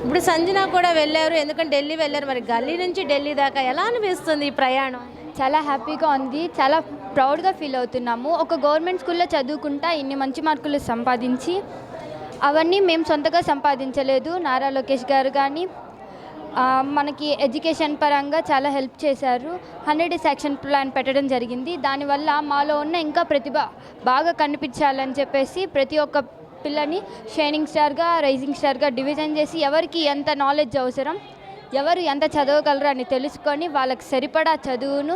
ఇప్పుడు సంజన కూడా వెళ్ళారు, ఎందుకంటే ఢిల్లీ వెళ్ళారు. మరి గల్లీ నుంచి ఢిల్లీ దాకా ఎలా అనిపిస్తుంది ఈ ప్రయాణం? చాలా హ్యాపీగా ఉంది, చాలా ప్రౌడ్గా ఫీల్ అవుతున్నాము. ఒక గవర్నమెంట్ స్కూల్లో చదువుకుంటా ఇన్ని మంచి మార్కులు సంపాదించి, అవన్నీ మేము సొంతగా సంపాదించలేదు. నారా లోకేష్ గారు కానీ మనకి ఎడ్యుకేషన్ పరంగా చాలా హెల్ప్ చేశారు. 100 Days యాక్షన్ ప్లాన్ పెట్టడం జరిగింది. దానివల్ల మాలో ఉన్న ఇంకా ప్రతిభ బాగా కనిపించాలని చెప్పేసి ప్రతి ఒక్క పిల్లని షైనింగ్ స్టార్గా, రైజింగ్ స్టార్గా డివిజన్ చేసి ఎవరికి ఎంత నాలెడ్జ్ అవసరం, ఎవరు ఎంత చదవగలరు అని తెలుసుకొని వాళ్ళకి సరిపడా చదువును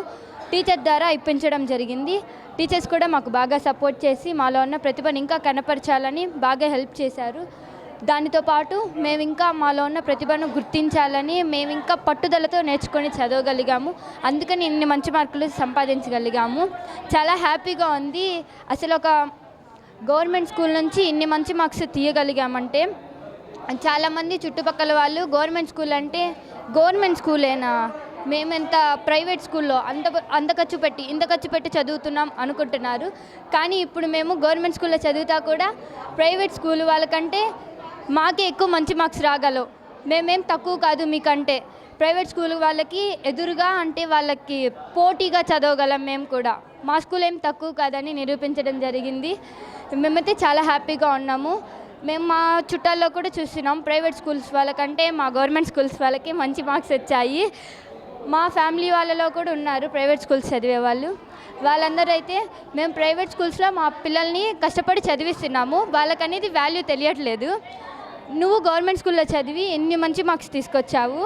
టీచర్ ద్వారా ఇప్పించడం జరిగింది. టీచర్స్ కూడా మాకు బాగా సపోర్ట్ చేసి మాలో ఉన్న ప్రతిభను ఇంకా కనపరచాలని బాగా హెల్ప్ చేశారు. దానితో పాటు మేము ఇంకా మాలో ఉన్న ప్రతిభను గుర్తించాలని మేము ఇంకా పట్టుదలతో నేర్చుకొని చదవగలిగాము. అందుకని ఇన్ని మంచి మార్కులు సంపాదించగలిగాము. చాలా హ్యాపీగా ఉంది. అసలు ఒక గవర్నమెంట్ స్కూల్ నుంచి ఇన్ని మంచి మార్క్స్ తీయగలిగామంటే చాలామంది చుట్టుపక్కల వాళ్ళు గవర్నమెంట్ స్కూల్ అంటే గవర్నమెంట్ స్కూలేనా, మేమెంత ప్రైవేట్ స్కూల్లో అంత ఖర్చు పెట్టి ఇంత ఖర్చు పెట్టి చదువుతున్నాం అనుకుంటున్నారు. కానీ ఇప్పుడు మేము గవర్నమెంట్ స్కూల్లో చదువుతా కూడా ప్రైవేట్ స్కూల్ వాళ్ళకంటే మాకే ఎక్కువ మంచి మార్క్స్ రాగలవు, మేమేం తక్కువ కాదు మీకంటే, ప్రైవేట్ స్కూల్ వాళ్ళకి ఎదురుగా అంటే వాళ్ళకి పోటీగా చదవగలం మేము కూడా, మా స్కూల్ ఏం తక్కువ కాదని నిరూపించడం జరిగింది. మేమైతే చాలా హ్యాపీగా ఉన్నాము. మేము మా చుట్టాల్లో కూడా చూస్తున్నాం, ప్రైవేట్ స్కూల్స్ వాళ్ళకంటే మా గవర్నమెంట్ స్కూల్స్ వాళ్ళకి మంచి మార్క్స్ వచ్చాయి. మా ఫ్యామిలీ వాళ్ళలో కూడా ఉన్నారు ప్రైవేట్ స్కూల్స్ చదివే వాళ్ళు. వాళ్ళందరూ అయితే మేము ప్రైవేట్ స్కూల్స్లో మా పిల్లల్ని కష్టపడి చదివిస్తున్నాము, వాళ్ళకనేది వాల్యూ తెలియట్లేదు. నువ్వు గవర్నమెంట్ స్కూల్లో చదివి ఎన్ని మంచి మార్క్స్ తీసుకొచ్చావు,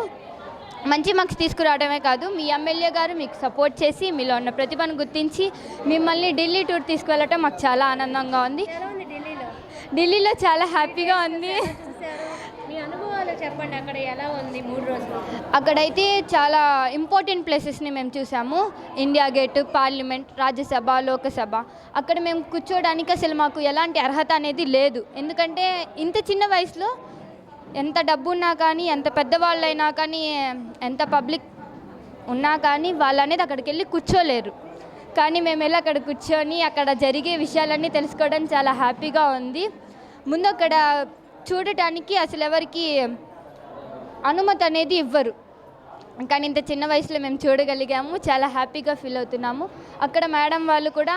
మంచి మార్క్స్ తీసుకురావడమే కాదు మీ ఎమ్మెల్యే గారు మీకు సపోర్ట్ చేసి మీలో ఉన్న ప్రతిభను గుర్తించి మిమ్మల్ని ఢిల్లీ టూర్ తీసుకువెళ్ళటం మాకు చాలా ఆనందంగా ఉంది. ఢిల్లీలో చాలా హ్యాపీగా ఉంది. మీ అనుభవాలు చెప్పండి, అక్కడ ఎలా ఉంది 3 రోజులు? అక్కడైతే చాలా ఇంపార్టెంట్ ప్లేసెస్ని మేము చూసాము. India gate, parliament, Rajya Sabha, Lok Sabha. అక్కడ మేము కూర్చోడానికి అసలు మాకు ఎలాంటి అర్హత అనేది లేదు. ఎందుకంటే ఇంత చిన్న వయసులో ఎంత డబ్బు ఉన్నా కానీ, ఎంత పెద్దవాళ్ళైనా కానీ, ఎంత పబ్లిక్ ఉన్నా కానీ వాళ్ళు అనేది అక్కడికి వెళ్ళి కూర్చోలేరు. కానీ మేము వెళ్ళి అక్కడ కూర్చొని అక్కడ జరిగే విషయాలన్నీ తెలుసుకోవడం చాలా హ్యాపీగా ఉంది. ముందు అక్కడ చూడటానికి అసలు ఎవరికి అనుమతి అనేది ఇవ్వరు, కానీ ఇంత చిన్న వయసులో మేము చూడగలిగాము. చాలా హ్యాపీగా ఫీల్ అవుతున్నాము. అక్కడ మేడం వాళ్ళు కూడా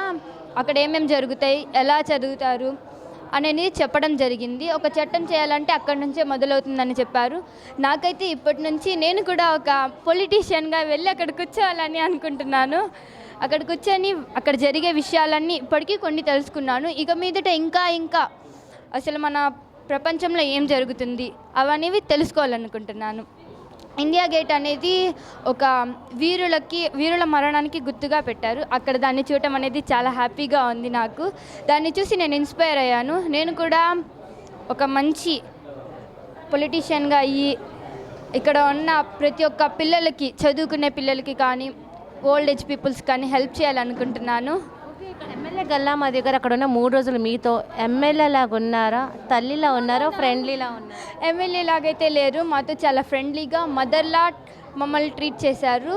అక్కడ ఏమేమి జరుగుతాయి, ఎలా చదువుతారు అనేది చెప్పడం జరిగింది. ఒక చట్టం చేయాలంటే అక్కడి నుంచే మొదలవుతుందని చెప్పారు. నాకైతే ఇప్పటి నుంచి నేను కూడా ఒక పొలిటీషియన్గా వెళ్ళి అక్కడ కూర్చోవాలని అనుకుంటున్నాను. అక్కడ కూర్చొని అక్కడ జరిగే విషయాలన్నీ ఇప్పటికీ కొన్ని తెలుసుకున్నాను. ఇక మీదట ఇంకా అసలు మన ప్రపంచంలో ఏం జరుగుతుంది అవనేవి తెలుసుకోవాలనుకుంటున్నాను. ఇండియా గేట్ అనేది ఒక వీరుల మరణానికి గుర్తుగా పెట్టారు. అక్కడ దాన్ని చూడటం అనేది చాలా హ్యాపీగా ఉంది నాకు. దాన్ని చూసి నేను ఇన్స్పైర్ అయ్యాను. నేను కూడా ఒక మంచి పొలిటీషియన్గా అయ్యి ఇక్కడ ఉన్న ప్రతి ఒక్క పిల్లలకి, చదువుకునే పిల్లలకి కానీ, ఓల్డ్ ఏజ్ పీపుల్స్ కానీ హెల్ప్ చేయాలనుకుంటున్నాను. ఎమ్మెల్యే గల్లా మా దగ్గర అక్కడ ఉన్న 3 రోజులు మీతో ఎమ్మెల్యే లాగా ఉన్నారా, తల్లిలా ఉన్నారా, ఫ్రెండ్లీలా ఉన్నారా? ఎమ్మెల్యే లాగైతే లేరు, మాతో చాలా ఫ్రెండ్లీగా మదర్లా మమ్మల్ని ట్రీట్ చేశారు.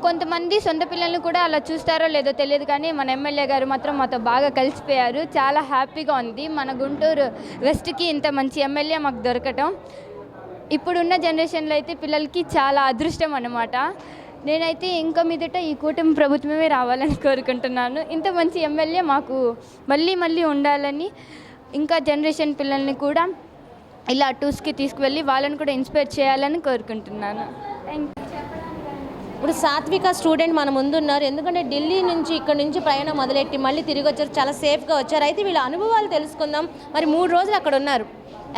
కొంతమంది సొంత పిల్లల్ని కూడా అలా చూస్తారో లేదో తెలియదు, కానీ మన ఎమ్మెల్యే గారు మాత్రం మాతో బాగా కలిసిపోయారు. చాలా హ్యాపీగా ఉంది. మన గుంటూరు వెస్ట్కి ఇంత మంచి ఎమ్మెల్యే మాకు దొరకటం ఇప్పుడున్న జనరేషన్లో అయితే పిల్లలకి చాలా అదృష్టం అన్నమాట. నేనైతే ఇంకా మీదట ఈ కూటమి ప్రభుత్వమే రావాలని కోరుకుంటున్నాను. ఇంత మంచి ఎమ్మెల్యే మాకు మళ్ళీ ఉండాలని, ఇంకా జనరేషన్ పిల్లల్ని కూడా ఇలా టూర్స్కి తీసుకువెళ్ళి వాళ్ళని కూడా ఇన్స్పైర్ చేయాలని కోరుకుంటున్నాను. Thank you. ఇప్పుడు సాత్విక స్టూడెంట్ మన ముందు ఉన్నారు. ఎందుకంటే ఢిల్లీ నుంచి ఇక్కడ నుంచి ప్రయాణం మొదలెట్టి మళ్ళీ తిరిగి వచ్చారు, చాలా సేఫ్గా వచ్చారు. అయితే వీళ్ళ అనుభవాలు తెలుసుకుందాం. మరి 3 రోజులు అక్కడ ఉన్నారు.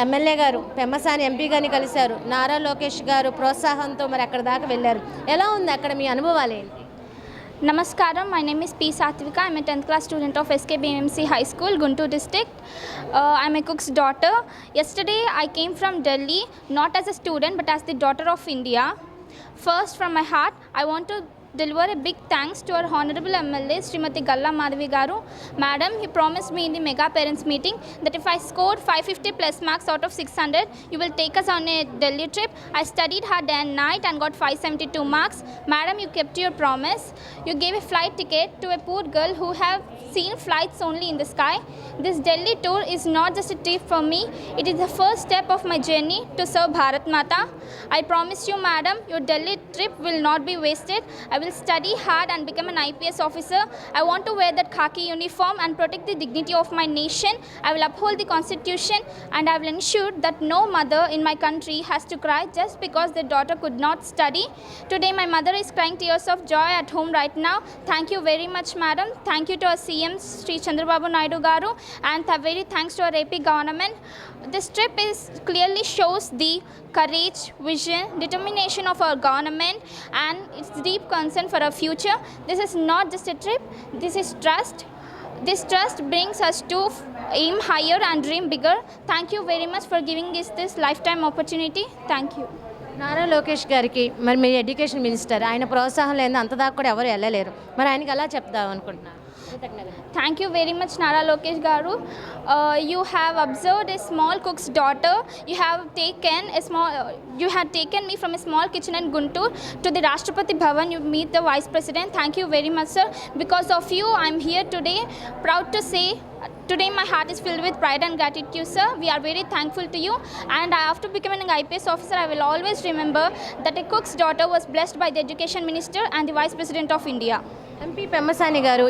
ఎమ్మెల్యే గారు పెమ్మసాని ఎంపీ గారిని కలిశారు, నారా లోకేష్ గారు ప్రోత్సాహంతో మరి అక్కడ దాకా వెళ్ళారు. ఎలా ఉంది అక్కడ మీ అనుభవాలు ఏంటి? Namaskaram, my name is P. Satvika. I'm a 10th class student of SKBMC High School, Guntur district. I'm a cook's daughter. Yesterday I came from Delhi, not as a student but as the daughter of India. First, from my heart, I want to deliver a big thanks to our Honorable MLA, Srimati Galla Madhavi Garu. Madam, he promised me in the Mega Parents meeting that if I scored 550 plus marks out of 600, you will take us on a Delhi trip. I studied hard day and night and got 572 marks. Madam, you kept your promise. You gave a flight ticket to a poor girl who have seen flights only in the sky. This Delhi tour is not just a trip for me, it is the first step of my journey to serve Bharat Mata. I promise you, madam, your Delhi trip will not be wasted. I will study hard and become an IPS officer. I want to wear that khaki uniform and protect the dignity of my nation. I will uphold the constitution and I will ensure that no mother in my country has to cry just because their daughter could not study. Today my mother is crying tears of joy at home right now. Thank you very much, madam. Thank you to our CM Sri Chandrababu Naidu Garu, and very thanks to our AP government. This trip clearly shows the courage, vision, determination of our government and its deep concern for our future. This is not just a trip, this is trust. This trust brings us to aim higher and dream bigger. Thank you very much for giving us this lifetime opportunity. Thank you. Nara Lokesh గారికి మరి మీ education minister, ఆయన ప్రోత్సాహం లేని అంత దాకా కూడా ఎవరు వెళ్ళలేరు. మరి ఆయనకి ఎలా చెప్తాం అనుకుంటున్నారు? Thank you very much, Nara Lokesh Garu. You have observed a small cook's daughter. You have taken me from a small kitchen in Guntur to the Rashtrapati Bhavan. You meet the Vice President. Thank you very much, sir. Because of you, I'm here today. Proud to say, today my heart is filled with pride and gratitude, sir. We are very thankful to you. And after becoming an IPS officer, I will always remember that a cook's daughter was blessed by the Education Minister and the Vice President of India. MP Pemmasani గారు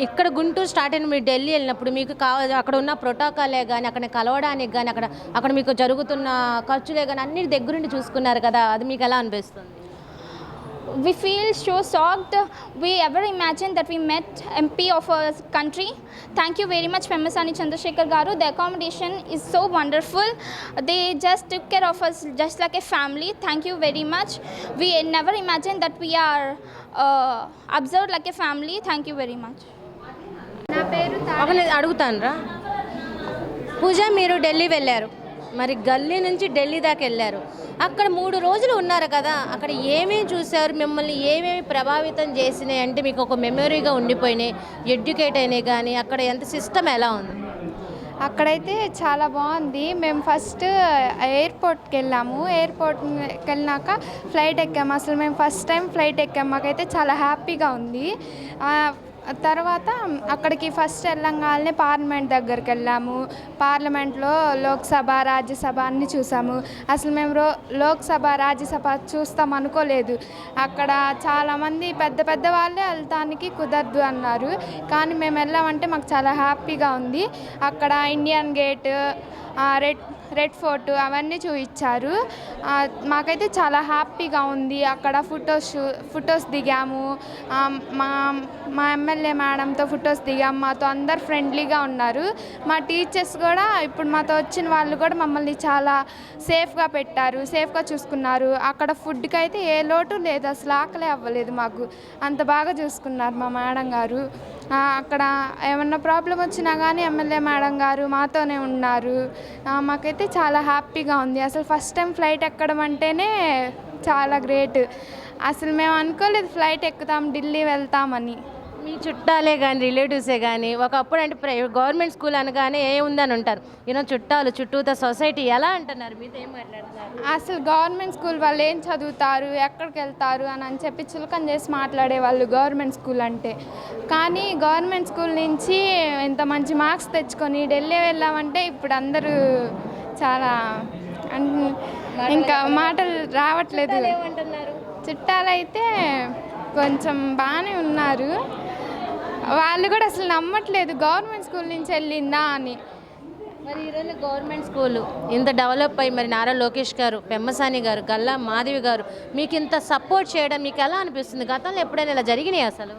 ఇక్కడ Guntur start అయిన మీరు ఢిల్లీ వెళ్ళినప్పుడు మీకు అక్కడ ఉన్న ప్రోటోకాలే కానీ అక్కడ కలవడానికి కానీ అక్కడ మీకు జరుగుతున్న ఖర్చులే కానీ అన్ని దగ్గరుండి చూసుకున్నారు కదా, అది మీకు ఎలా అనిపిస్తుంది? We feel so shocked. We ever imagined that we met MP of our country. Thank you very much, Pemasani Chandrasekhar Garu. The accommodation is so wonderful. They just took care of us just like a family. Thank you very much. We never imagined that we are observed like a family. Thank you very much. అడుగుతాను రా పూజ, మీరు ఢిల్లీ వెళ్ళారు, మరి గల్లీ నుంచి ఢిల్లీ దాకా వెళ్ళారు, అక్కడ 3 రోజులు ఉన్నారు కదా, అక్కడ ఏమేమి చూశారు, మిమ్మల్ని ఏమేమి ప్రభావితం చేసినాయి అంటే మీకు ఒక మెమొరీగా ఉండిపోయినాయి, ఎడ్యుకేట్ అయినాయి కానీ అక్కడ ఎంత సిస్టమ్ ఎలా ఉంది? అక్కడైతే చాలా బాగుంది. మేము ఫస్ట్ ఎయిర్పోర్ట్కి వెళ్ళాము. ఎయిర్పోర్ట్కి వెళ్ళినాక ఫ్లైట్ ఎక్కాము. అసలు మేము ఫస్ట్ టైం ఫ్లైట్ ఎక్కాము. మాకైతే చాలా హ్యాపీగా ఉంది. తర్వాత అక్కడికి ఫస్ట్ వెళ్ళంగానే పార్లమెంట్ దగ్గరికి వెళ్ళాము. పార్లమెంట్లో లోక్సభ, రాజ్యసభ అన్నీ చూసాము. అసలు మేము లోక్సభ, రాజ్యసభ చూస్తాం అనుకోలేదు. అక్కడ చాలామంది పెద్ద పెద్ద వాళ్ళే వెళ్తానికి కుదరదు అన్నారు. కానీ మేము వెళ్ళామంటే మాకు చాలా హ్యాపీగా ఉంది. అక్కడ ఇండియన్ గేట్, రెడ్ ఫోర్ట్ అవన్నీ చూపించారు. మాకైతే చాలా హ్యాపీగా ఉంది. అక్కడ ఫొటోస్ దిగాము. మా ఎమ్మెల్యే మేడంతో ఫొటోస్ దిగాము. మాతో అందరు ఫ్రెండ్లీగా ఉన్నారు. మా టీచర్స్ కూడా ఇప్పుడు మాతో వచ్చిన వాళ్ళు కూడా మమ్మల్ని చాలా సేఫ్గా పెట్టారు, సేఫ్గా చూసుకున్నారు. అక్కడ ఫుడ్కి అయితే ఏ లోటు లేదు, అసలు ఆకలే అవ్వలేదు మాకు. అంత బాగా చూసుకున్నారు మా మేడం గారు. అక్కడ ఏమన్నా ప్రాబ్లం వచ్చినా కానీ ఎమ్మెల్యే మేడం గారు మాతోనే ఉన్నారు. మాకైతే చాలా హ్యాపీగా ఉంది. అసలు ఫస్ట్ టైం ఫ్లైట్ ఎక్కడం అంటేనే చాలా గ్రేట్. అసలు మేము అనుకోలేదు ఫ్లైట్ ఎక్కుతాం, ఢిల్లీ వెళ్తామని. మీ చుట్టాలే కానీ రిలేటివ్సే కానీ ఒకప్పుడు అంటే గవర్నమెంట్ స్కూల్ అనగానే ఏముందని ఉంటారు, చుట్టాలు చుట్టూతో సొసైటీ ఎలా అంటున్నారు, మీతో ఏం మాట్లాడుతున్నారు? అసలు గవర్నమెంట్ స్కూల్ వాళ్ళు ఏం చదువుతారు, ఎక్కడికి వెళ్తారు అని చెప్పి చులకన చేసి మాట్లాడేవాళ్ళు గవర్నమెంట్ స్కూల్ అంటే. కానీ గవర్నమెంట్ స్కూల్ నుంచి ఇంత మంచి మార్క్స్ తెచ్చుకొని ఢిల్లీ వెళ్ళామంటే ఇప్పుడు అందరూ చాలా ఇంకా మాటలు రావట్లేదు. చుట్టాలైతే కొంచెం బాగానే ఉన్నారు. వాళ్ళు కూడా అసలు నమ్మట్లేదు గవర్నమెంట్ స్కూల్ నుంచి వెళ్ళిందా అని. మరి ఈరోజు గవర్నమెంట్ స్కూలు ఇంత డెవలప్ అయ్యి మరి నారా లోకేష్ గారు, పెమ్మసాని గారు, గల్లా మాధవి గారు మీకు ఇంత సపోర్ట్ చేయడం మీకు ఎలా అనిపిస్తుంది? గతంలో ఎప్పుడైనా ఇలా జరిగినాయి అసలు?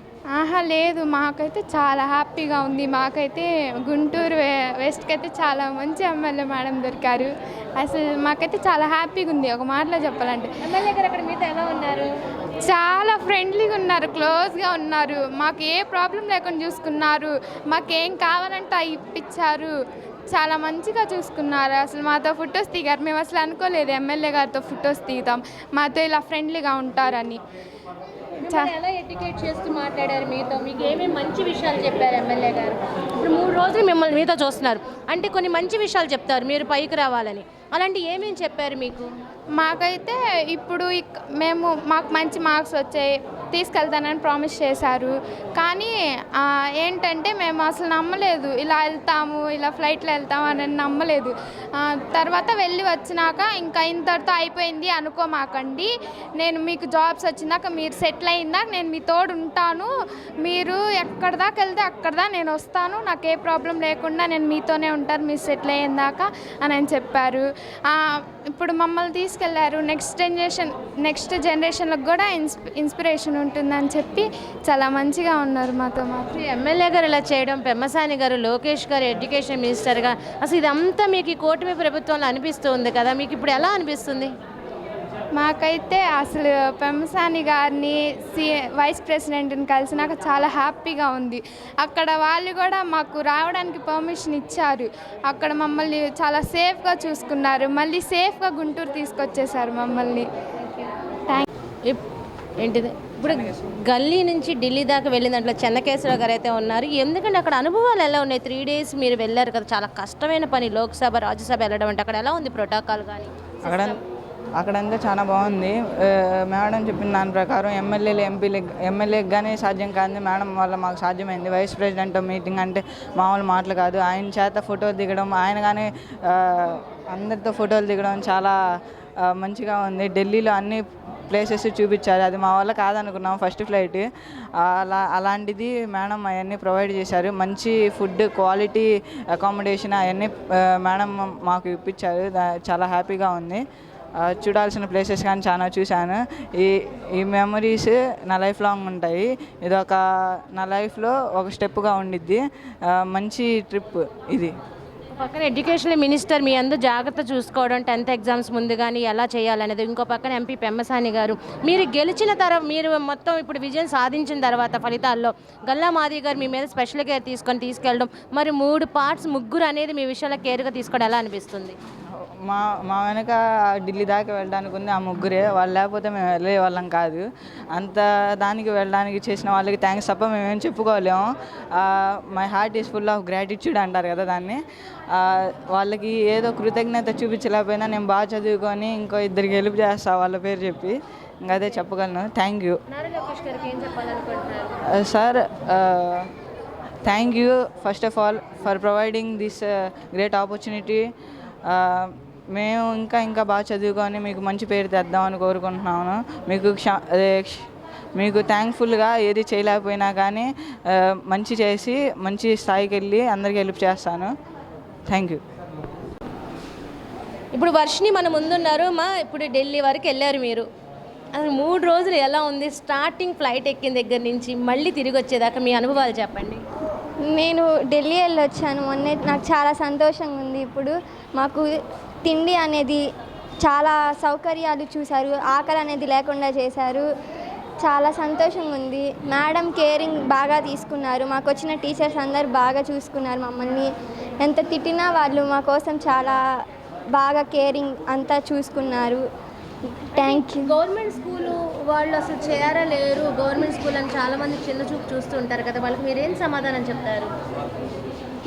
లేదు, మాకైతే చాలా హ్యాపీగా ఉంది. మాకైతే గుంటూరు వెస్ట్కి అయితే చాలా మంచి ఎమ్మెల్యే మేడం దొరికారు. అసలు మాకైతే చాలా హ్యాపీగా ఉంది. ఒక మాటలో చెప్పాలంటే ఎమ్మెల్యే గారు అక్కడ మీతో ఎలా ఉన్నారు? చాలా ఫ్రెండ్లీగా ఉన్నారు, క్లోజ్గా ఉన్నారు. మాకు ఏ ప్రాబ్లం లేకుండా చూసుకున్నారు. మాకేం కావాలంటే అవి ఇప్పించారు. చాలా మంచిగా చూసుకున్నారు. అసలు మాతో ఫొటోస్ దిగారు. మేము అసలు అనుకోలేదు ఎమ్మెల్యే గారితో ఫొటోస్ దిగుతాం, మాతో ఇలా ఫ్రెండ్లీగా ఉంటారని. మిమ్మల్ని ఎలా ఎడ్యుకేట్ చేస్తూ మాట్లాడారు మీతో? మీకు ఏమేమి మంచి విషయాలు చెప్పారు ఎమ్మెల్యే గారు? ఇప్పుడు 3 రోజులు మిమ్మల్ని మీతో చూస్తున్నారు అంటే కొన్ని మంచి విషయాలు చెప్తారు మీరు పైకి రావాలని. అలాంటి ఏమేమి చెప్పారు మీకు? మాకైతే ఇప్పుడు మాకు మంచి మార్క్స్ వచ్చాయి, తీసుకెళ్తానని ప్రామిస్ చేశారు. కానీ ఏంటంటే మేము అసలు నమ్మలేదు, ఇలా వెళ్తాము, ఇలా ఫ్లైట్లో వెళ్తాము అని నమ్మలేదు. తర్వాత వెళ్ళి వచ్చినాక ఇంకా ఇంతటితో అయిపోయింది అనుకోమాకండి, నేను మీకు జాబ్స్ వచ్చినాక మీరు సెటిల్ అయిందాక నేను మీ తోడు ఉంటాను, మీరు ఎక్కడ దాకా వెళ్తే అక్కడ దాకా నేను వస్తాను, నాకు ఏ ప్రాబ్లం లేకుండా నేను మీతోనే ఉంటాను మీరు సెటిల్ అయ్యేదాకా అని చెప్పారు. ఇప్పుడు మమ్మల్ని తీసుకెళ్లారు, నెక్స్ట్ జనరేషన్లకు కూడా ఇన్స్పిరేషన్ ఉంటుందని చెప్పి చాలా మంచిగా ఉన్నారు మాతో. ఎమ్మెల్యే గారు ఇలా చేయడం, పెమ్మసాని గారు, లోకేష్ గారు ఎడ్యుకేషన్ మినిస్టర్గా, అసలు ఇదంతా మీకు ఈ కూటమి ప్రభుత్వంలో అనిపిస్తుంది కదా, మీకు ఇప్పుడు ఎలా అనిపిస్తుంది? మాకైతే అసలు పెమ్మసాని గారిని వైస్ ప్రెసిడెంట్ని కలిసినాక చాలా హ్యాపీగా ఉంది. అక్కడ వాళ్ళు కూడా మాకు రావడానికి పర్మిషన్ ఇచ్చారు, అక్కడ మమ్మల్ని చాలా సేఫ్గా చూసుకున్నారు, మళ్ళీ సేఫ్గా గుంటూరు తీసుకొచ్చేసారు మమ్మల్ని. ఏంటిది ఇప్పుడు గల్లీ నుంచి ఢిల్లీ దాకా వెళ్ళిన దాంట్లో చెన్నకేశ్వరరావు గారు అయితే ఉన్నారు. ఎందుకంటే అక్కడ అనుభవాలు ఎలా ఉన్నాయి? 3 days మీరు వెళ్ళారు కదా, చాలా కష్టమైన పని, లోక్సభ రాజ్యసభ వెళ్ళడం అంటే అక్కడ ఎలా ఉంది ప్రోటోకాల్ కానీ? అక్కడంతా చాలా బాగుంది. మేడం చెప్పిన దాని ప్రకారం ఎమ్మెల్యేకి కానీ సాధ్యం కాదు, మేడం వల్ల మాకు సాధ్యమైంది. వైస్ ప్రెసిడెంట్ మీటింగ్ అంటే మామూలు మాటలు కాదు, ఆయన చేత ఫోటోలు దిగడం, ఆయన కానీ అందరితో ఫోటోలు దిగడం చాలా మంచిగా ఉంది. ఢిల్లీలో అన్ని ప్లేసెస్ చూపించారు, అది మా వల్ల కాదనుకున్నాం ఫస్ట్ ఫ్లైట్. అలాంటిది మేడం అవన్నీ ప్రొవైడ్ చేశారు, మంచి ఫుడ్, క్వాలిటీ అకామిడేషన్ అవన్నీ మేడం మాకు ఇప్పించారు. చాలా హ్యాపీగా ఉంది. చూడాల్సిన ప్లేసెస్ కానీ చాలా చూశాను. ఈ మెమరీస్ నా లైఫ్ లాంగ్ ఉంటాయి. ఇదొక నా లైఫ్లో ఒక స్టెప్గా ఉండిద్ది. మంచి ట్రిప్ ఇది. పక్కన ఎడ్యుకేషన్ మినిస్టర్ మీ అందరూ జాగ్రత్త చూసుకోవడం, 10th ఎగ్జామ్స్ ముందు కానీ ఎలా చేయాలనేది. ఇంకో పక్కన ఎంపీ పెమ్మసాని గారు, మీరు గెలిచిన తర్వాత, మీరు మొత్తం ఇప్పుడు విజయం సాధించిన తర్వాత ఫలితాల్లో గల్లా మాధవి గారు మీ మీద స్పెషల్ కేర్ తీసుకెళ్ళడం, మరి 3 parts ముగ్గురు అనేది మీ విషయంలో కేర్గా తీసుకోవడం ఎలా అనిపిస్తుంది? మా వెనక ఢిల్లీ దాకా వెళ్ళడానికి ఉంది ఆ ముగ్గురే, వాళ్ళు లేకపోతే మేము వెళ్ళే వాళ్ళం కాదు. అంత దానికి వెళ్ళడానికి చేసిన వాళ్ళకి థ్యాంక్స్ తప్ప మేమేం చెప్పుకోలేము. My heart is full of gratitude అంటారు కదా దాన్ని. వాళ్ళకి ఏదో కృతజ్ఞత చూపించలేకపోయినా నేను బాగా చదువుకొని ఇంకో 2 హెల్ప్ చేస్తా వాళ్ళ పేరు చెప్పి, ఇంకా అదే చెప్పగలను. Thank you sir. Thank you first of all for providing this great opportunity. మేము ఇంకా బాగా చదువుకొని మీకు మంచి పేరు తెద్దామని కోరుకుంటున్నాను. మీకు థ్యాంక్ఫుల్గా ఏది చేయలేకపోయినా కానీ మంచి చేసి మంచి స్థాయికి వెళ్ళి అందరికీ హెల్ప్ చేస్తాను. Thank you. ఇప్పుడు వర్షిని మన ముందున్నారు. ఇప్పుడు ఢిల్లీ వరకు వెళ్ళారు మీరు, అసలు 3 రోజులు ఎలా ఉంది? స్టార్టింగ్ ఫ్లైట్ ఎక్కిన దగ్గర నుంచి మళ్ళీ తిరిగి వచ్చేదాకా మీ అనుభవాలు చెప్పండి. నేను ఢిల్లీ వెళ్ళొచ్చాను మొన్నే, నాకు చాలా సంతోషంగా ఉంది. ఇప్పుడు మాకు తిండి అనేది చాలా సౌకర్యాలు చూశారు, ఆకలి అనేది లేకుండా చేశారు, చాలా సంతోషంగా ఉంది. మేడం కేరింగ్ బాగా తీసుకున్నారు, మాకు వచ్చిన టీచర్స్ అందరు బాగా చూసుకున్నారు మమ్మల్ని. ఎంత తిట్టినా వాళ్ళు మా కోసం చాలా బాగా కేరింగ్ అంతా చూసుకున్నారు. Thank you. గవర్నమెంట్ స్కూలు వాళ్ళు అసలు చేరలేరు, గవర్నమెంట్ స్కూల్ అని చాలామంది చిన్న చూపు చూస్తూ ఉంటారు కదా, వాళ్ళకి మీరు ఏం సమాధానం చెప్తారు?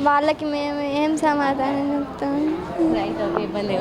వాళ్ళకి మేము ఏం సమాధానం చెప్తాము? రైట్, ఓకే, ఇబ్బంది.